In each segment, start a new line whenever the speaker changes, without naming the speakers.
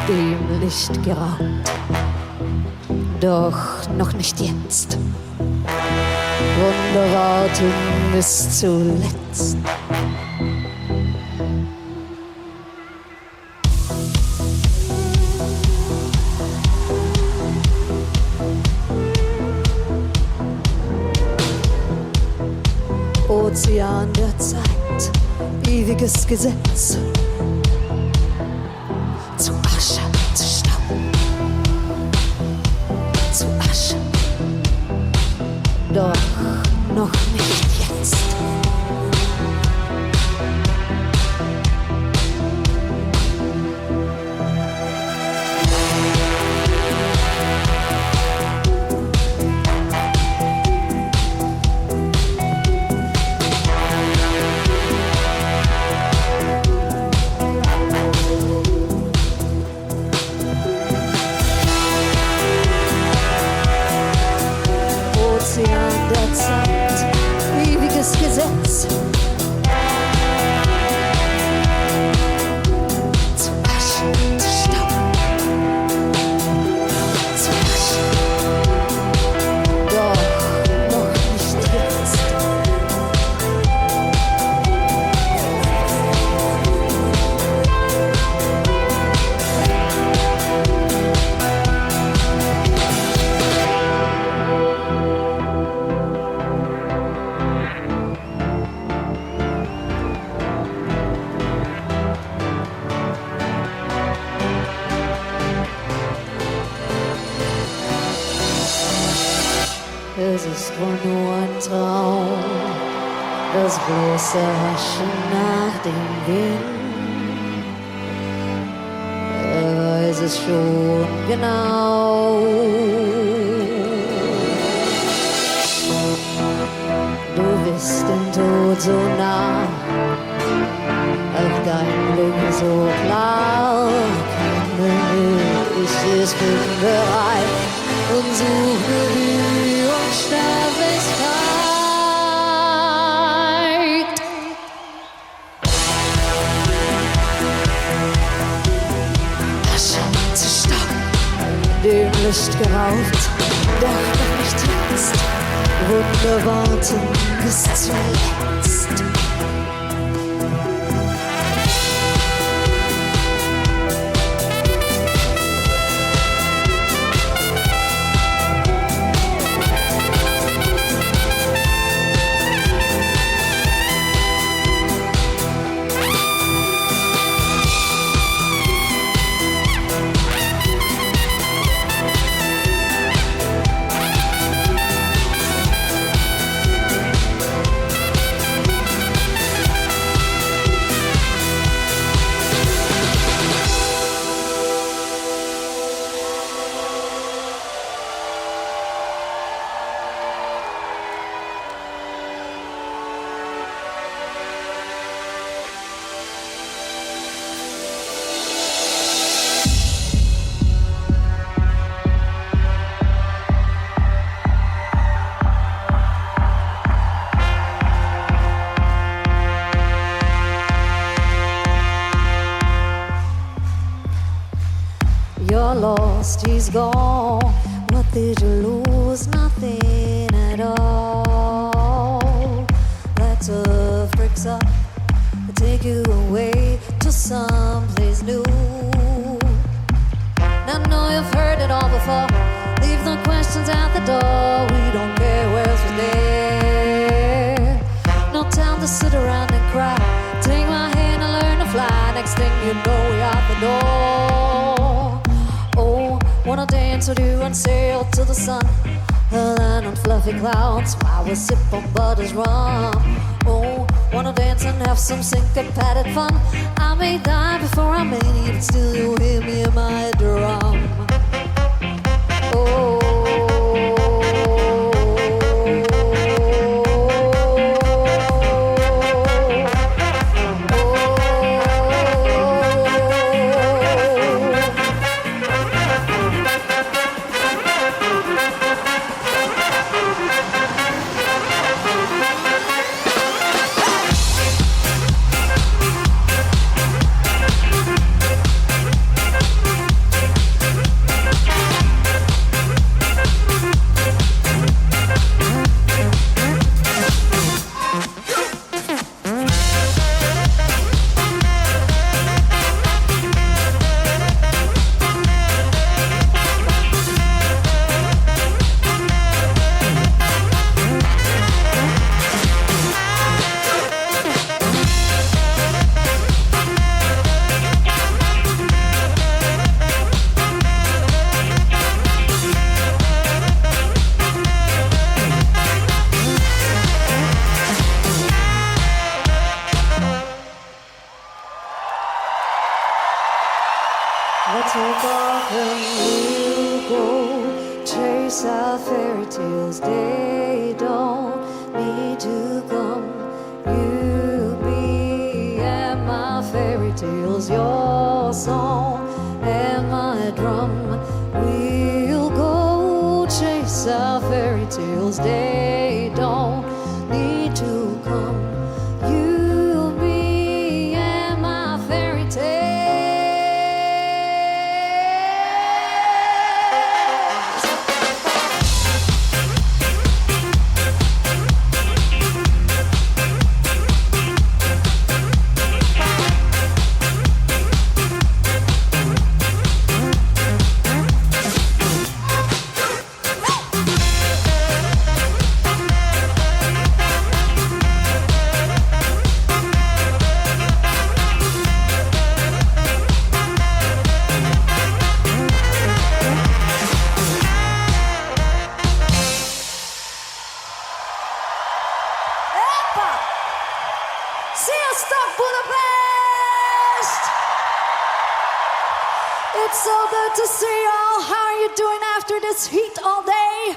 Dem Licht geraubt, doch noch nicht jetzt. Wunder warten bis zuletzt. Ozean der Zeit, ewiges Gesetz. Zu Asche, zu Staub, zu Asche, doch noch nicht jetzt. Ozean der Zeit, ewiges Gesetz. Zu Asche, zu Staub, zu Asche, doch noch nicht jetzt. Es ist wohl nur ein Traum, das bloße Haschen nach dem Wind. Er weiß es schon genau. Du bist dem Tod so nah, auch dein Blick so klar. Ich bin bereit und suche die Unsterblichkeit. Asche zu Staub, dem Licht geraubt, doch noch nicht jetzt. Wunder warten bis zuletzt. You're lost, he's gone. What did you lose? Nothing at all. That's a freaks up, take you away to someplace new. Now know you've heard it all before. Leave no questions at the door. We don't care where's we're there. No time to sit around and cry. Take my hand and learn to fly. Next thing you know, we out the door. Oh, wanna dance with you and sail to the sun. Land on fluffy clouds while we sip on Butter's rum. Oh, wanna dance and have some syncopated fun. I may die before I may leave, but still you hear me in my drum. Oh. Let's take off and we'll go chase our fairy tales. They don't need to come. You, me, and my fairy tales. Your song and my drum. We'll go chase our fairy tales. They don't need to come. You, me, and my fairy tales. It's so good to see y'all. How are you doing after this heat all day?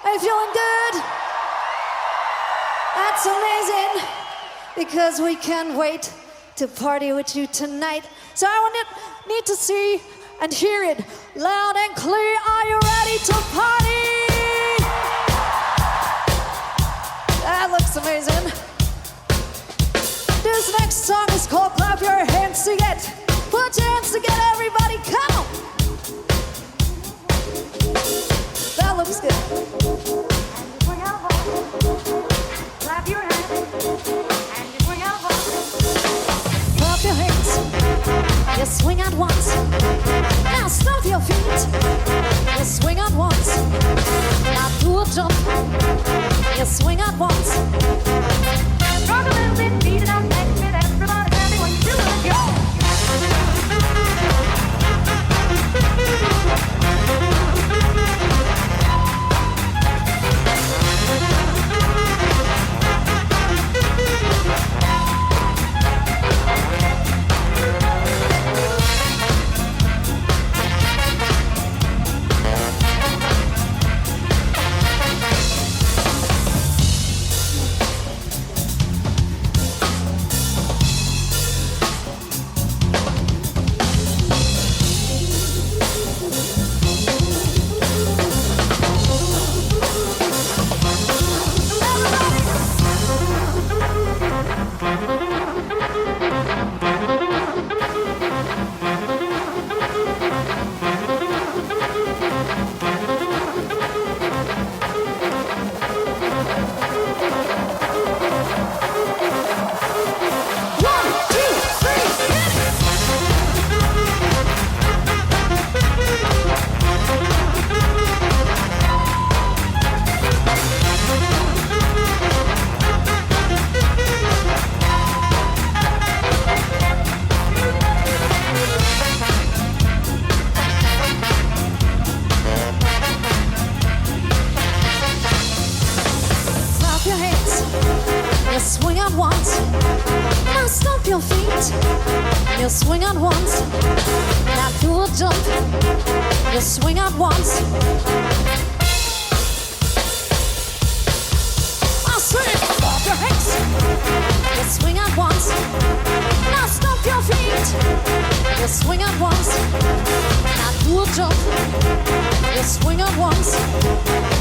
Are you feeling good? That's amazing, because we can't wait to party with you tonight. So I need to see and hear it loud and clear. Are you ready to party? That looks amazing. This next song is called Clap Your Hands Together. Put your hands together, everybody, come on! That looks good. Clap your hands, and you swing out once. Clap your hands, you swing out once. Now stomp your feet, you swing out once. Now do a jump, you swing out once. Rock a little bit, beat it up, make it everybody happy when you do it, yo! You swing out once. Now do a jump. You swing out once. I say, off your hips. You swing out once. Now stomp your feet. You swing out once. Now do a jump. You swing out once.